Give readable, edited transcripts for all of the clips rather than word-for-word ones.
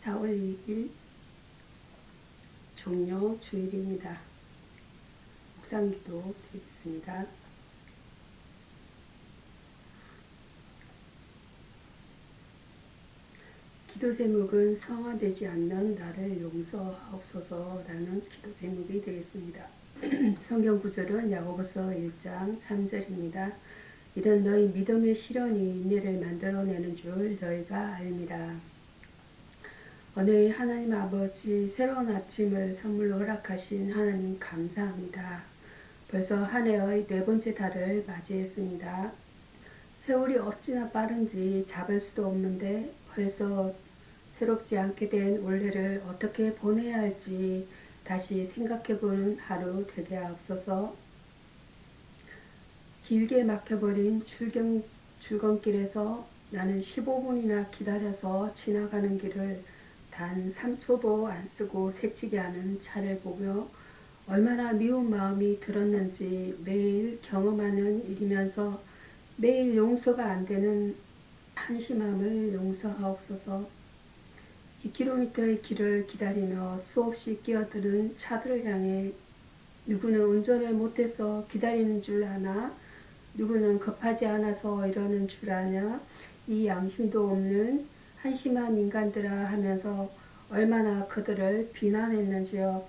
4월 2일 종료 주일입니다. 묵상기도 드리겠습니다. 기도 제목은 성화되지 않는 나를 용서하옵소서라는 기도 제목이 되겠습니다. 성경 구절은 야고보서 1장 3절입니다. 이런 너희 믿음의 실현이 인내를 만들어내는 줄 너희가 알미라. 오늘 하나님 아버지 새로운 아침을 선물로 허락하신 하나님 감사합니다. 벌써 한 해의 4번째 달을 맞이했습니다. 세월이 어찌나 빠른지 잡을 수도 없는데 벌써 새롭지 않게 된 올해를 어떻게 보내야 할지 다시 생각해보는 하루 되게 하옵소서. 길게 막혀버린 출근길에서 나는 15분이나 기다려서 지나가는 길을 단 3초도 안 쓰고 새치게 하는 차를 보며 얼마나 미운 마음이 들었는지 매일 경험하는 일이면서 매일 용서가 안 되는 한심함을 용서하옵소서. 2km의 길을 기다리며 수없이 끼어드는 차들을 향해 누구는 운전을 못해서 기다리는 줄 아나, 누구는 급하지 않아서 이러는 줄 아냐, 이 양심도 없는 한심한 인간들아 하면서 얼마나 그들을 비난했는지요.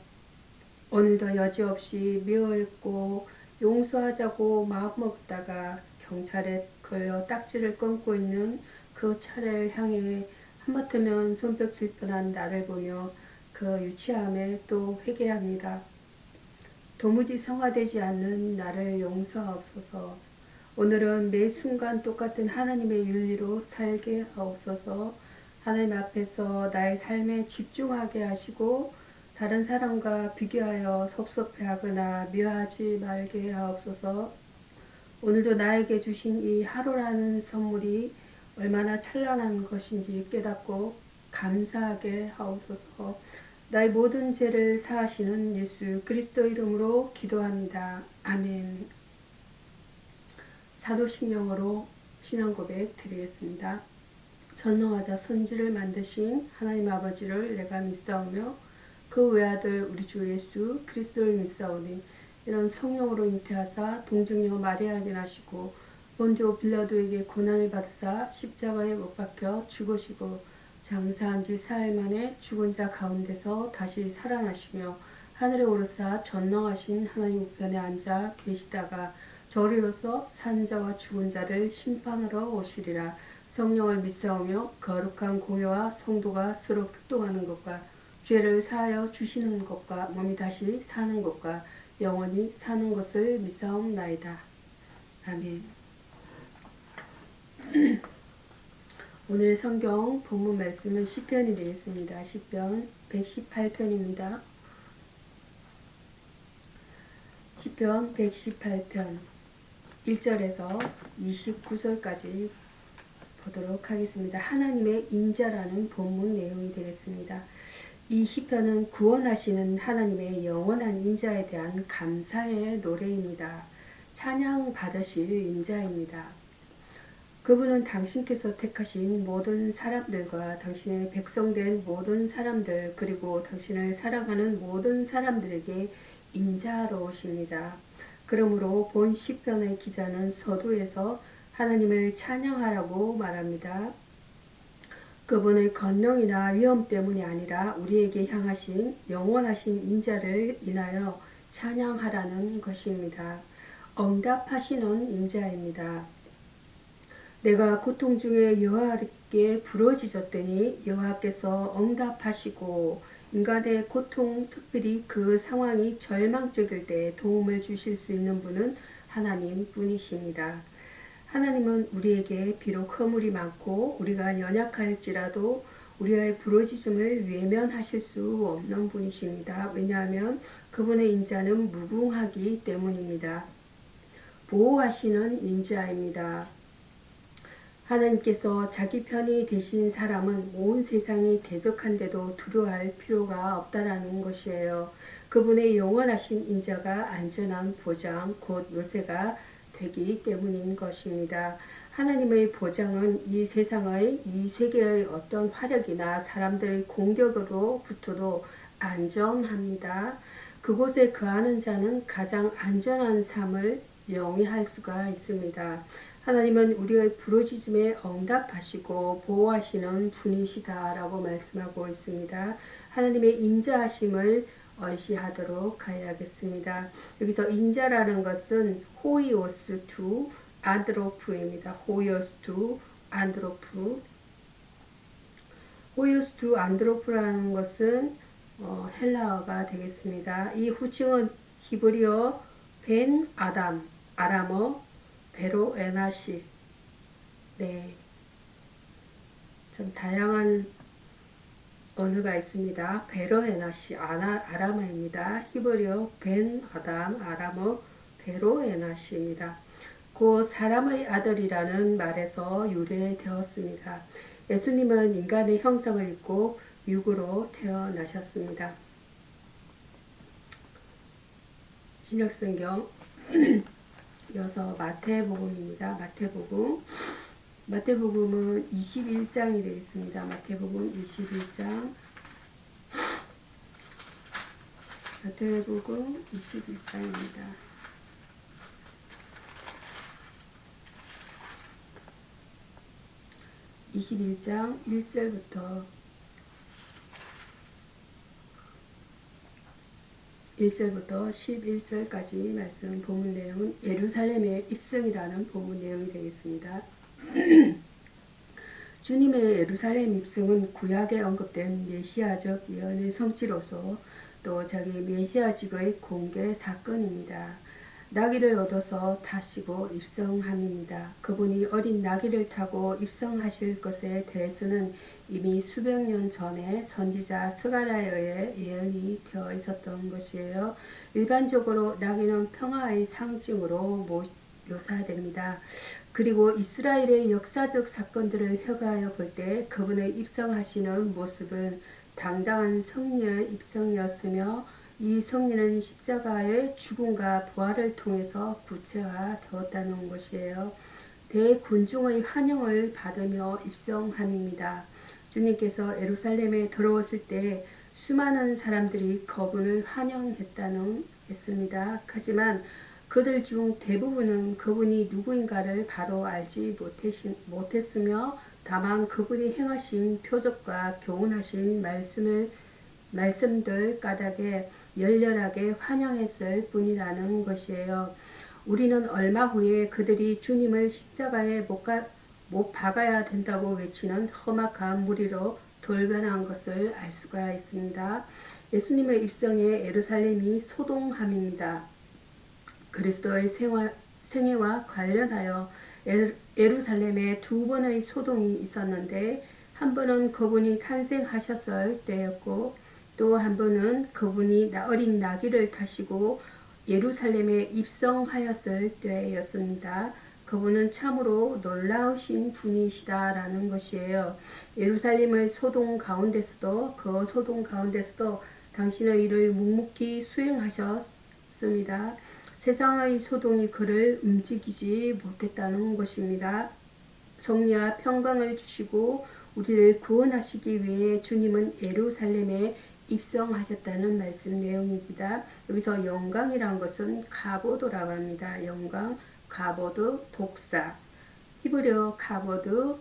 오늘도 여지없이 미워했고 용서하자고 마음먹다가 경찰에 걸려 딱지를 끊고 있는 그 차를 향해 하마터면 손뼉칠 뻔한 나를 보며 그 유치함에 또 회개합니다. 도무지 성화되지 않는 나를 용서하옵소서. 오늘은 매 순간 똑같은 하나님의 윤리로 살게 하옵소서. 하나님 앞에서 나의 삶에 집중하게 하시고 다른 사람과 비교하여 섭섭해하거나 미워하지 말게 하옵소서. 오늘도 나에게 주신 이 하루라는 선물이 얼마나 찬란한 것인지 깨닫고 감사하게 하옵소서. 나의 모든 죄를 사하시는 예수 그리스도 이름으로 기도합니다. 아멘. 사도신경으로 신앙고백 드리겠습니다. 전능하자 선지를 만드신 하나님 아버지를 내가 믿사오며 그 외아들 우리 주 예수 그리스도를 믿사오니 이런 성령으로 잉태하사 동정녀 마리아에게 나시고 본디오 빌라도에게 고난을 받으사 십자가에 못 박혀 죽으시고 장사한 지 사흘 만에 죽은 자 가운데서 다시 살아나시며 하늘에 오르사 전능하신 하나님 우편에 앉아 계시다가 저리로서 산 자와 죽은 자를 심판하러 오시리라. 성령을 믿사오며 거룩한 공회와 성도가 서로 교통하는 것과 죄를 사하여 주시는 것과 몸이 다시 사는 것과 영원히 사는 것을 믿사옵나이다. 아멘. 오늘 성경 본문 말씀은 시편이 되겠습니다. 시편 118편입니다. 시편 118편 1절에서 29절까지 보도록 하겠습니다. 하나님의 인자라는 본문 내용이 되겠습니다. 이 시편은 구원하시는 하나님의 영원한 인자에 대한 감사의 노래입니다. 찬양 받으실 인자입니다. 그분은 당신께서 택하신 모든 사람들과 당신의 백성된 모든 사람들 그리고 당신을 사랑하는 모든 사람들에게 인자로우십니다. 그러므로 본 시편의 기자는 서두에서 하나님을 찬양하라고 말합니다. 그분의 권능이나 위엄 때문이 아니라 우리에게 향하신 영원하신 인자를 인하여 찬양하라는 것입니다. 응답하시는 인자입니다. 내가 고통 중에 여호와께 부르짖었더니 여호와께서 응답하시고 인간의 고통, 특별히 그 상황이 절망적일 때 도움을 주실 수 있는 분은 하나님 뿐이십니다. 하나님은 우리에게 비록 허물이 많고 우리가 연약할지라도 우리의 부르짖음을 외면하실 수 없는 분이십니다. 왜냐하면 그분의 인자는 무궁하기 때문입니다. 보호하시는 인자입니다. 하나님께서 자기 편이 되신 사람은 온 세상이 대적한데도 두려워할 필요가 없다라는 것이에요. 그분의 영원하신 인자가 안전한 보장, 곧 요새가 되기 때문인 것입니다. 하나님의 보장은 이 세상의, 이 세계의 어떤 화력이나 사람들의 공격으로부터도 안전합니다. 그곳에 거하는 자는 가장 안전한 삶을 영위할 수가 있습니다. 하나님은 우리의 부르짖음에 응답하시고 보호하시는 분이시다라고 말씀하고 있습니다. 하나님의 인자하심을 의시하도록 하야겠습니다. 여기서 인자라는 것은 호이오스 투 안드로프입니다. 호이오스 투 안드로프. 호이오스 투 안드로프라는 것은 헬라어가 되겠습니다. 이 후칭은 히브리어 벤 아담, 아람어 베로 에나시. 네, 좀 다양한 언어가 있습니다. 베로 에나시 아람어입니다. 히브리어 벤 아담, 아람어 베로 에나시입니다. 곧 사람의 아들이라는 말에서 유래되었습니다. 예수님은 인간의 형상을 입고 육으로 태어나셨습니다. 신약성경 이어서 마태복음입니다. 마태복음은 21장이 되겠습니다. 마태복음 21장. 마태복음 21장입니다. 21장 1절부터 11절까지 말씀 본문 내용은 예루살렘의 입성이라는 본문 내용이 되겠습니다. 주님의 예루살렘 입성은 구약에 언급된 메시아적 예언의 성취로서 또 자기 메시아직의 공개 사건입니다. 나귀를 얻어서 타시고 입성함입니다. 그분이 어린 나귀를 타고 입성하실 것에 대해서는 이미 수백 년 전에 선지자 스가랴에 의해 예언이 되어 있었던 것이에요. 일반적으로 나귀는 평화의 상징으로 묘사됩니다. 그리고 이스라엘의 역사적 사건들을 회고하여 볼 때 그분의 입성하시는 모습은 당당한 승리의 입성이었으며 이 승리는 십자가의 죽음과 부활을 통해서 구체화되었다는 것이에요. 대군중의 환영을 받으며 입성함입니다. 주님께서 예루살렘에 들어오실 때 수많은 사람들이 그분을 환영했다는 했습니다. 하지만 그들 중 대부분은 그분이 누구인가를 바로 알지 못했으며 다만 그분이 행하신 표적과 교훈하신 말씀들 까닭에 열렬하게 환영했을 뿐이라는 것이에요. 우리는 얼마 후에 그들이 주님을 십자가에 못 박아야 된다고 외치는 험악한 무리로 돌변한 것을 알 수가 있습니다. 예수님의 입성에 예루살렘이 소동함입니다. 그리스도의 생애와 관련하여 예루살렘에 두 번의 소동이 있었는데 한 번은 그분이 탄생하셨을 때였고 또 한 번은 그분이 어린 나귀를 타시고 예루살렘에 입성하였을 때였습니다. 그분은 참으로 놀라우신 분이시다라는 것이에요. 예루살렘의 소동 가운데서도 그 소동 가운데서도 당신의 일을 묵묵히 수행하셨습니다. 세상의 소동이 그를 움직이지 못했다는 것입니다. 성리와 평강을 주시고 우리를 구원하시기 위해 주님은 예루살렘에 입성하셨다는 말씀 내용입니다. 여기서 영광이란 것은 카보드라고 합니다. 영광, 카보드, 독사. 히브리어 카보드,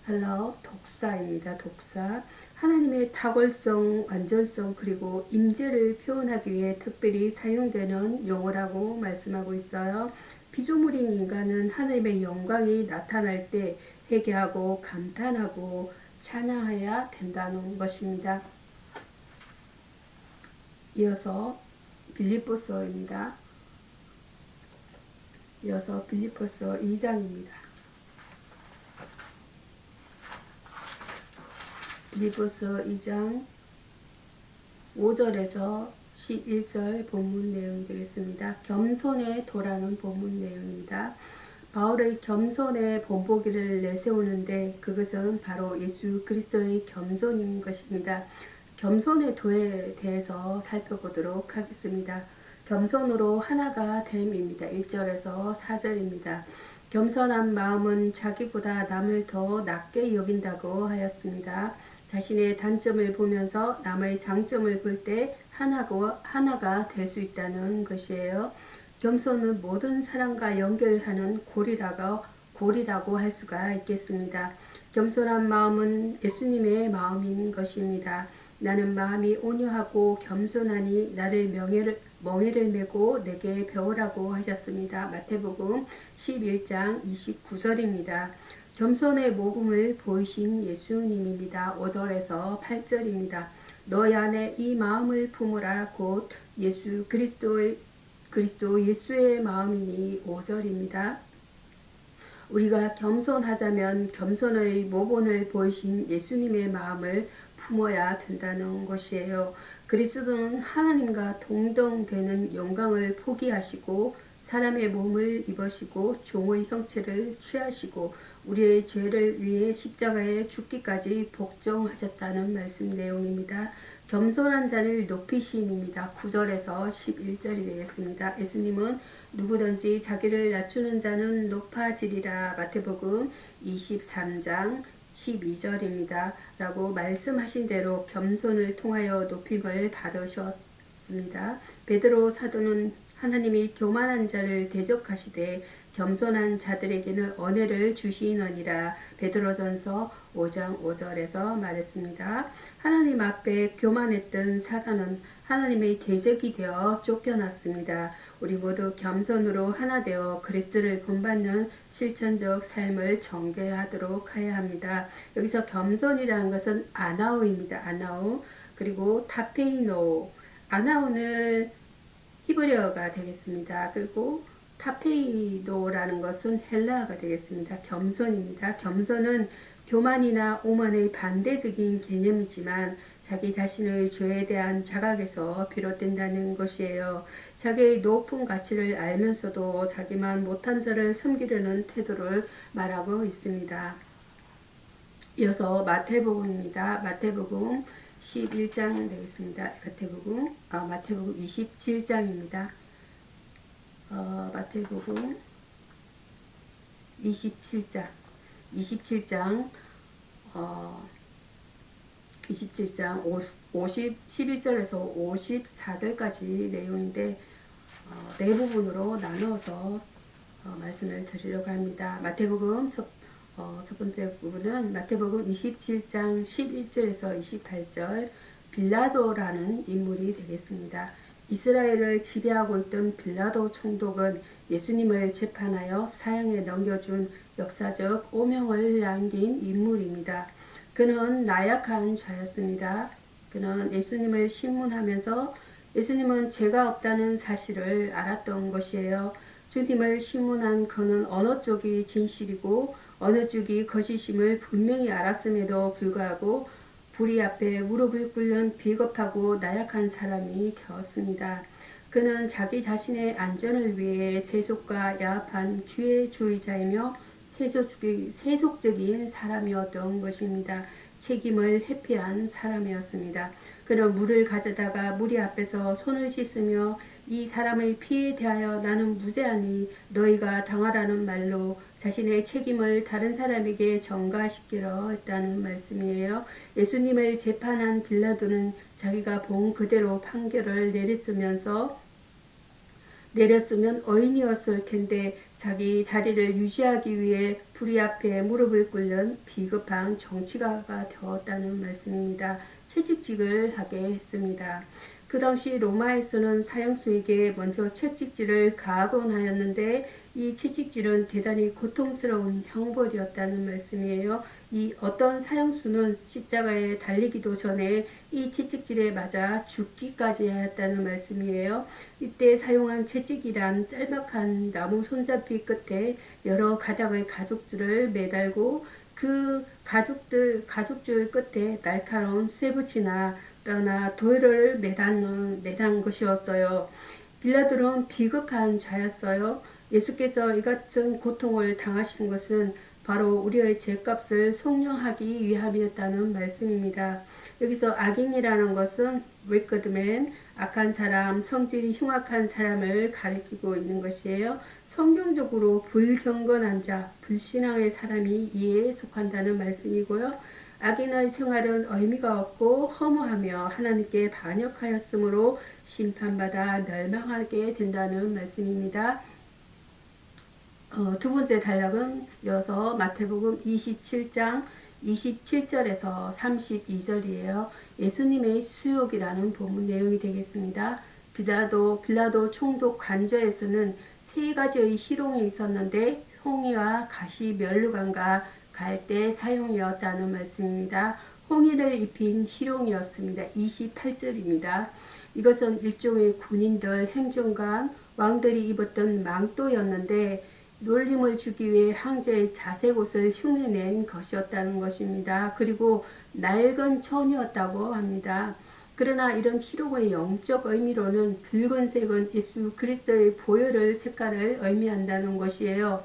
헬라어 독사입니다. 독사. 하나님의 탁월성, 완전성 그리고 임재를 표현하기 위해 특별히 사용되는 용어라고 말씀하고 있어요. 피조물인 인간은 하나님의 영광이 나타날 때 회개하고 감탄하고 찬양해야 된다는 것입니다. 이어서 빌립보서입니다. 이어서 빌립보서 2장입니다. 빌립보서 2장 5절에서 11절 본문 내용이 되겠습니다. 겸손에 도라는 본문 내용입니다. 바울의 겸손의 본보기를 내세우는데 그것은 바로 예수 그리스도의 겸손인 것입니다. 겸손의 도에 대해서 살펴보도록 하겠습니다. 겸손으로 하나가 됨입니다. 1절에서 4절입니다. 겸손한 마음은 자기보다 남을 더 낮게 여긴다고 하였습니다. 자신의 단점을 보면서 남의 장점을 볼 때 하나가 될 수 있다는 것이에요. 겸손은 모든 사람과 연결하는 고리라고 할 수가 있겠습니다. 겸손한 마음은 예수님의 마음인 것입니다. 나는 마음이 온유하고 겸손하니 나를 멍에를 메고 내게 배우라고 하셨습니다. 마태복음 11장 29절입니다. 겸손의 모범을 보이신 예수님입니다. 5절에서 8절입니다. 너희 안에 이 마음을 품으라 곧 예수 그리스도 예수의 마음이니 5절입니다. 우리가 겸손하자면 겸손의 모본을 보이신 예수님의 마음을 품어야 된다는 것이에요. 그리스도는 하나님과 동등되는 영광을 포기하시고 사람의 몸을 입으시고 종의 형체를 취하시고 우리의 죄를 위해 십자가에 죽기까지 복종하셨다는 말씀 내용입니다. 겸손한 자를 높이심입니다. 9절에서 11절이 되겠습니다. 예수님은 누구든지 자기를 낮추는 자는 높아지리라. 마태복음 23장 12절입니다. 라고 말씀하신 대로 겸손을 통하여 높임을 받으셨습니다. 베드로 사도는 하나님이 교만한 자를 대적하시되 겸손한 자들에게는 은혜를 주시느니라. 베드로전서 5장 5절에서 말했습니다. 하나님 앞에 교만했던 사단은 하나님의 대적이 되어 쫓겨났습니다. 우리 모두 겸손으로 하나 되어 그리스도를 본받는 실천적 삶을 전개하도록 해야 합니다. 여기서 겸손이라는 것은 아나우입니다. 아나우 그리고 타페이노 아나우는 히브리어가 되겠습니다. 그리고 타페이노라는 것은 헬라어가 되겠습니다. 겸손입니다. 겸손은 교만이나 오만의 반대적인 개념이지만 자기 자신의 죄에 대한 자각에서 비롯된다는 것이에요. 자기의 높은 가치를 알면서도 자기만 못한 자를 섬기려는 태도를 말하고 있습니다. 이어서 마태복음입니다. 마태복음 11장 되겠습니다. 마태복음 27장입니다. 마태복음 27장 11절에서 54절까지 내용인데 네 부분으로 나누어서 말씀을 드리려고 합니다. 마태복음 첫 번째 부분은 마태복음 27장 11절에서 28절 빌라도라는 인물이 되겠습니다. 이스라엘을 지배하고 있던 빌라도 총독은 예수님을 재판하여 사형에 넘겨준 역사적 오명을 남긴 인물입니다. 그는 나약한 자였습니다. 그는 예수님을 신문하면서 예수님은 죄가 없다는 사실을 알았던 것이에요. 주님을 신문한 그는 어느 쪽이 진실이고 어느 쪽이 거짓임을 분명히 알았음에도 불구하고 불의 앞에 무릎을 꿇는 비겁하고 나약한 사람이 되었습니다. 그는 자기 자신의 안전을 위해 세속과 야합한 기회주의자이며 세속적인 사람이었던 것입니다. 책임을 회피한 사람이었습니다. 그는 물을 가져다가 무리 앞에서 손을 씻으며 이 사람의 피에 대하여 나는 무죄하니 너희가 당하라는 말로 자신의 책임을 다른 사람에게 전가시키려 했다는 말씀이에요. 예수님을 재판한 빌라도는 자기가 본 그대로 판결을 내렸으면 의인이었을 텐데 자기 자리를 유지하기 위해 불의 앞에 무릎을 꿇는 비겁한 정치가가 되었다는 말씀입니다. 채찍질을 하게 했습니다. 그 당시 로마에서는 사형수에게 먼저 채찍질을 가하곤 하였는데 이 채찍질은 대단히 고통스러운 형벌이었다는 말씀이에요. 이 어떤 사형수는 십자가에 달리기도 전에 이 채찍질에 맞아 죽기까지 하였다는 말씀이에요. 이때 사용한 채찍이란 짤막한 나무 손잡이 끝에 여러 가닥의 가죽줄을 매달고 그 가죽줄 끝에 날카로운 쇠붙이나 뼈나 돌을 매단 것이었어요. 빌라도는 비겁한 자였어요. 예수께서 이 같은 고통을 당하신 것은 바로 우리의 죄값을 속량하기 위함이었다는 말씀입니다. 여기서 악인이라는 것은 wicked man, 악한 사람, 성질이 흉악한 사람을 가리키고 있는 것이에요. 성경적으로 불경건한 자, 불신앙의 사람이 이에 속한다는 말씀이고요. 악인의 생활은 의미가 없고 허무하며 하나님께 반역하였으므로 심판받아 멸망하게 된다는 말씀입니다. 두 번째 단락은 이어서 마태복음 27장 27절에서 32절이에요. 예수님의 수욕이라는 본문 내용이 되겠습니다. 빌라도 총독 관저에서는 세 가지의 희롱이 있었는데 홍이와 가시 멸루관과 갈대 사용이었다는 말씀입니다. 홍의를 입힌 희롱이었습니다. 28절입니다. 이것은 일종의 군인들, 행정관, 왕들이 입었던 망토였는데 놀림을 주기 위해 황제의 자색옷을 흉내낸 것이었다는 것입니다. 그리고 낡은 천이었다고 합니다. 그러나 이런 희롱의 영적 의미로는 붉은색은 예수 그리스도의 보혈의 색깔을 의미한다는 것이에요.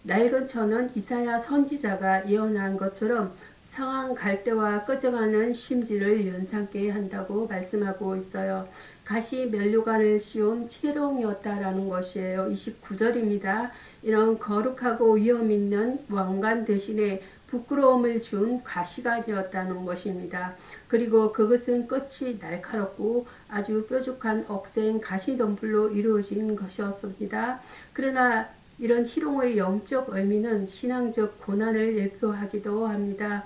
낡은 천은 이사야 선지자가 예언한 것처럼 상한 갈대와 꺼져가는 심지를 연상케 한다고 말씀하고 있어요. 가시 면류관을 씌운 희롱이었다라는 것이에요. 29절입니다. 이런 거룩하고 위험 있는 왕관 대신에 부끄러움을 준 가시관이었다는 것입니다. 그리고 그것은 끝이 날카롭고 아주 뾰족한 억센 가시덤불로 이루어진 것이었습니다. 그러나 이런 희롱의 영적 의미는 신앙적 고난을 예표하기도 합니다.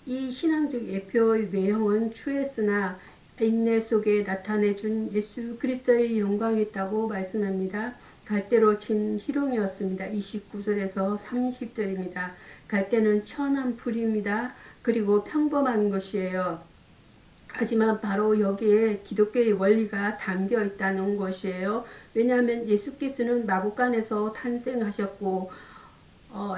이 신앙적 예표의 외형은 추했으나 인내 속에 나타내준 예수 그리스도의 영광이 있다고 말씀합니다. 갈대로 친 희롱이었습니다. 29절에서 30절입니다. 갈대는 천한 풀입니다. 그리고 평범한 것이에요. 하지만 바로 여기에 기독교의 원리가 담겨 있다는 것이에요. 왜냐하면 예수께서는 마구간에서 탄생하셨고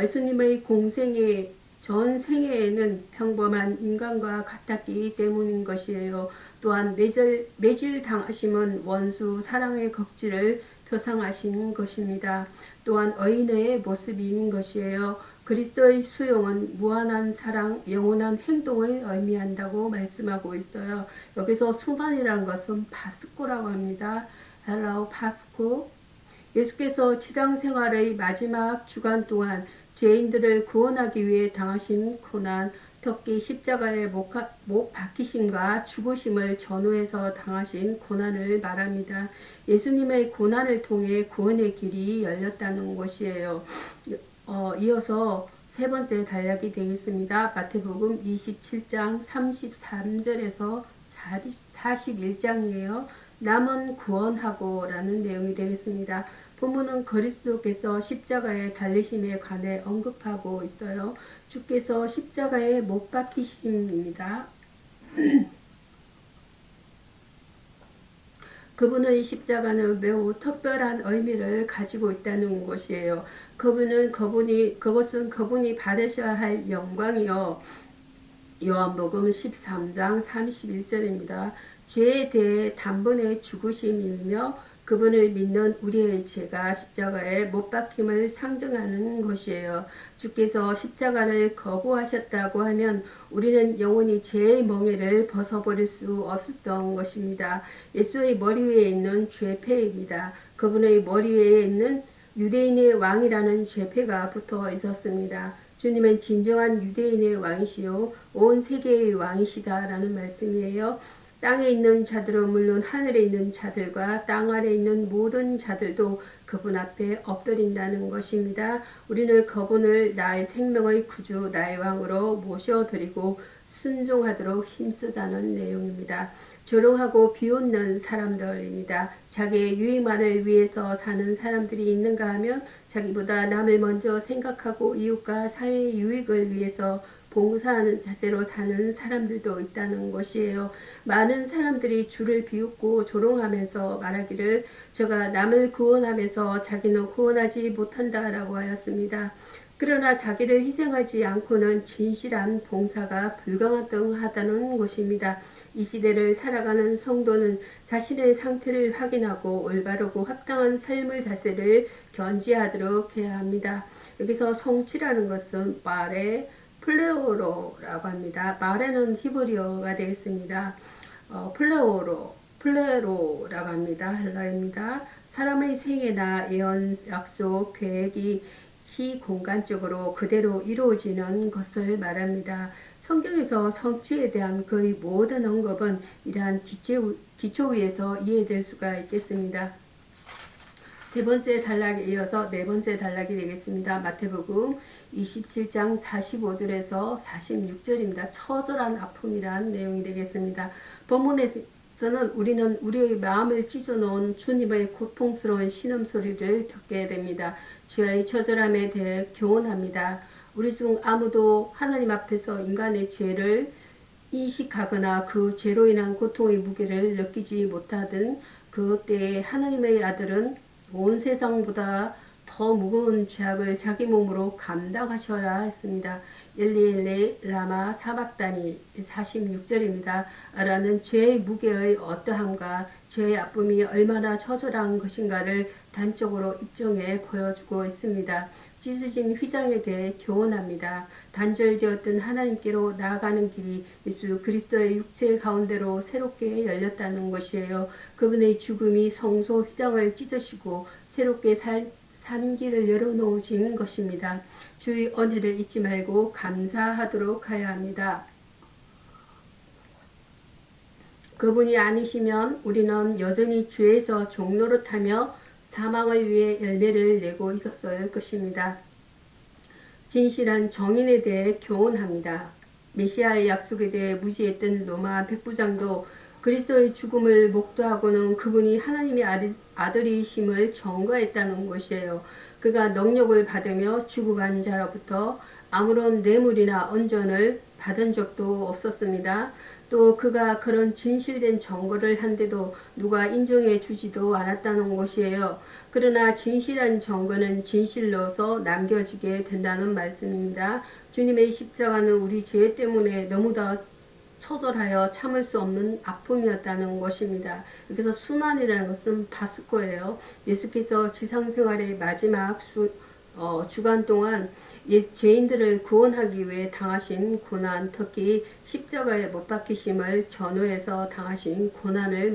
예수님의 공생의 전 생애에는 평범한 인간과 같았기 때문인 것이에요. 또한 매질 당하심은 원수 사랑의 극지를 표상하신 것입니다. 또한 의인의 모습인 것이에요. 그리스도의 수용은 무한한 사랑, 영원한 행동을 의미한다고 말씀하고 있어요. 여기서 수반이라는 것은 파스쿠라고 합니다. Hello, 파스쿠. 예수께서 지상생활의 마지막 주간 동안 죄인들을 구원하기 위해 당하신 고난, 특히 십자가의 못 박히심과 죽으심을 전후해서 당하신 고난을 말합니다. 예수님의 고난을 통해 구원의 길이 열렸다는 것이에요. 이어서 세 번째 단락이 되겠습니다. 마태복음 27장 33절에서 41장이에요. 남은 구원하고 라는 내용이 되겠습니다. 본문은 그리스도께서 십자가에 달리심에 관해 언급하고 있어요. 주께서 십자가에 못 박히심입니다. 그분의 십자가는 매우 특별한 의미를 가지고 있다는 것이에요. 그것은 그분이 받으셔야 할 영광이요. 요한복음 13장 31절입니다. 죄에 대해 단번에 죽으심이며 그분을 믿는 우리의 죄가 십자가에 못 박힘을 상징하는 것이에요. 주께서 십자가를 거부하셨다고 하면 우리는 영원히 죄의 멍에를 벗어버릴 수 없었던 것입니다. 예수의 머리 위에 있는 죄패입니다. 그분의 머리 위에 있는 유대인의 왕이라는 죄패가 붙어 있었습니다. 주님은 진정한 유대인의 왕이시요 온 세계의 왕이시다라는 말씀이에요. 땅에 있는 자들은 물론 하늘에 있는 자들과 땅 아래 있는 모든 자들도 그분 앞에 엎드린다는 것입니다. 우리는 그분을 나의 생명의 구주, 나의 왕으로 모셔드리고 순종하도록 힘쓰자는 내용입니다. 조롱하고 비웃는 사람들입니다. 자기의 유익만을 위해서 사는 사람들이 있는가 하면 자기보다 남을 먼저 생각하고 이웃과 사회의 유익을 위해서 봉사하는 자세로 사는 사람들도 있다는 것이에요. 많은 사람들이 주를 비웃고 조롱하면서 말하기를 저가 남을 구원하면서 자기는 구원하지 못한다라고 하였습니다. 그러나 자기를 희생하지 않고는 진실한 봉사가 불가능하다는 것입니다. 이 시대를 살아가는 성도는 자신의 상태를 확인하고 올바르고 합당한 삶의 자세를 견지하도록 해야 합니다. 여기서 성취라는 것은 말에 플레오로라고 합니다. 말에는 히브리어가 되겠습니다. 플레로라고 합니다. 헬라입니다. 사람의 생애나 예언, 약속, 계획이 시공간적으로 그대로 이루어지는 것을 말합니다. 성경에서 성취에 대한 거의 모든 언급은 이러한 기초 위에서 이해될 수가 있겠습니다. 세 번째 단락에 이어서 네 번째 단락이 되겠습니다. 마태복음 27장 45절에서 46절입니다. 처절한 아픔이란 내용이 되겠습니다. 본문에서는 우리는 우리의 마음을 찢어놓은 주님의 고통스러운 신음소리를 듣게 됩니다. 주의 처절함에 대해 교훈합니다. 우리 중 아무도 하나님 앞에서 인간의 죄를 인식하거나 그 죄로 인한 고통의 무게를 느끼지 못하던 그 때에 하나님의 아들은 온 세상보다 더 무거운 죄악을 자기 몸으로 감당하셔야 했습니다. 엘리 라마 사박다니 46절입니다. 라는 죄의 무게의 어떠함과 죄의 아픔이 얼마나 처절한 것인가를 단적으로 입증해 보여주고 있습니다. 찢어진 휘장에 대해 교훈합니다. 단절되었던 하나님께로 나아가는 길이 예수 그리스도의 육체 가운데로 새롭게 열렸다는 것이에요. 그분의 죽음이 성소 휘장을 찢으시고 새롭게 사는 길을 열어놓으신 것입니다. 주의 은혜를 잊지 말고 감사하도록 하여야 합니다. 그분이 아니시면 우리는 여전히 죄에서 종노릇하며 사망을 위해 열매를 내고 있었을 것입니다. 진실한 정인에 대해 교훈합니다. 메시아의 약속에 대해 무시했던 로마 백부장도 그리스도의 죽음을 목도하고는 그분이 하나님의 아들이심을 전가했다는 것이에요. 그가 능력을 받으며 죽어간 자로부터 아무런 뇌물이나 언전을 받은 적도 없었습니다. 또 그가 그런 진실된 증거를 한데도 누가 인정해 주지도 않았다는 것이에요. 그러나 진실한 증거는 진실로서 남겨지게 된다는 말씀입니다. 주님의 십자가는 우리 죄 때문에 너무나 처절하여 참을 수 없는 아픔이었다는 것입니다. 그래서 순환이라는 것은 바스코예요. 예수께서 지상생활의 마지막 주간 동안 죄인들을 구원하기 위해 당하신 고난, 특히 십자가에 못 박히심을 전후해서 당하신 고난을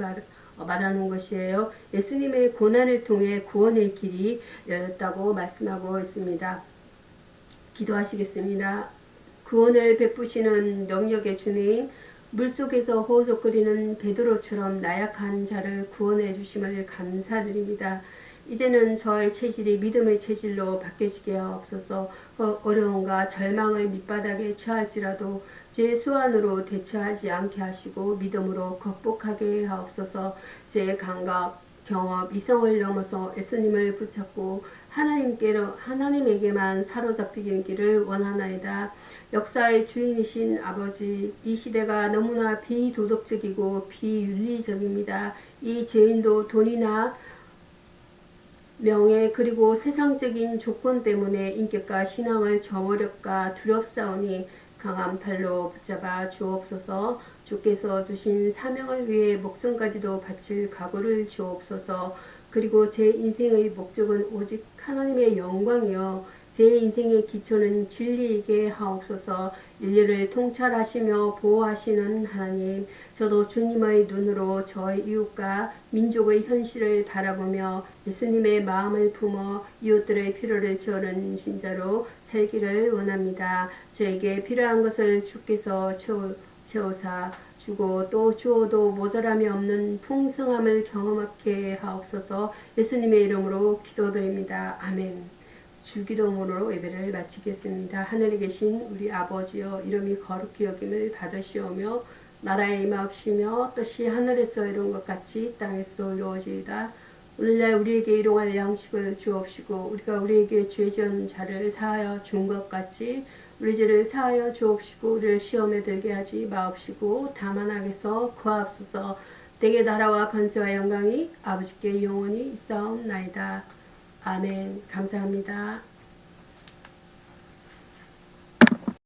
말하는 것이에요. 예수님의 고난을 통해 구원의 길이 열렸다고 말씀하고 있습니다. 기도하시겠습니다. 구원을 베푸시는 능력의 주님, 물속에서 호적거리는 베드로처럼 나약한 자를 구원해 주심을 감사드립니다. 이제는 저의 체질이 믿음의 체질로 바뀌시게 하옵소서. 어려움과 절망의 밑바닥에 처할지라도 제 수완으로 대처하지 않게 하시고 믿음으로 극복하게 하옵소서. 제 감각, 경험, 이성을 넘어서 예수님을 붙잡고 하나님에게만 사로잡히기를 원하나이다. 역사의 주인이신 아버지, 이 시대가 너무나 비도덕적이고 비윤리적입니다. 이 죄인도 돈이나 명예 그리고 세상적인 조건 때문에 인격과 신앙을 저버렸가 두렵사오니 강한 팔로 붙잡아 주옵소서. 주께서 주신 사명을 위해 목숨까지도 바칠 각오를 주옵소서. 그리고 제 인생의 목적은 오직 하나님의 영광이요 제 인생의 기초는 진리이게 하옵소서. 인류를 통찰하시며 보호하시는 하나님, 저도 주님의 눈으로 저의 이웃과 민족의 현실을 바라보며 예수님의 마음을 품어 이웃들의 필요를 채우는 신자로 살기를 원합니다. 저에게 필요한 것을 주께서 채우사 주고 또 주어도 모자람이 없는 풍성함을 경험하게 하옵소서. 예수님의 이름으로 기도드립니다. 아멘. 주기도문으로 예배를 마치겠습니다. 하늘에 계신 우리 아버지여, 이름이 거룩히 여김을 받으시오며 나라에 임하옵시며 뜻이 하늘에서 이룬 것 같이 땅에서도 이루어지이다. 오늘날 우리에게 일용할 양식을 주옵시고 우리가 우리에게 죄 지은 자를 사하여 준 것 같이 우리 죄를 사하여 주옵시고 우리를 시험에 들게 하지 마옵시고 다만 악에서 구하옵소서. 내게 나라와 권세와 영광이 아버지께 영원히 있사옵나이다. 아멘. 감사합니다.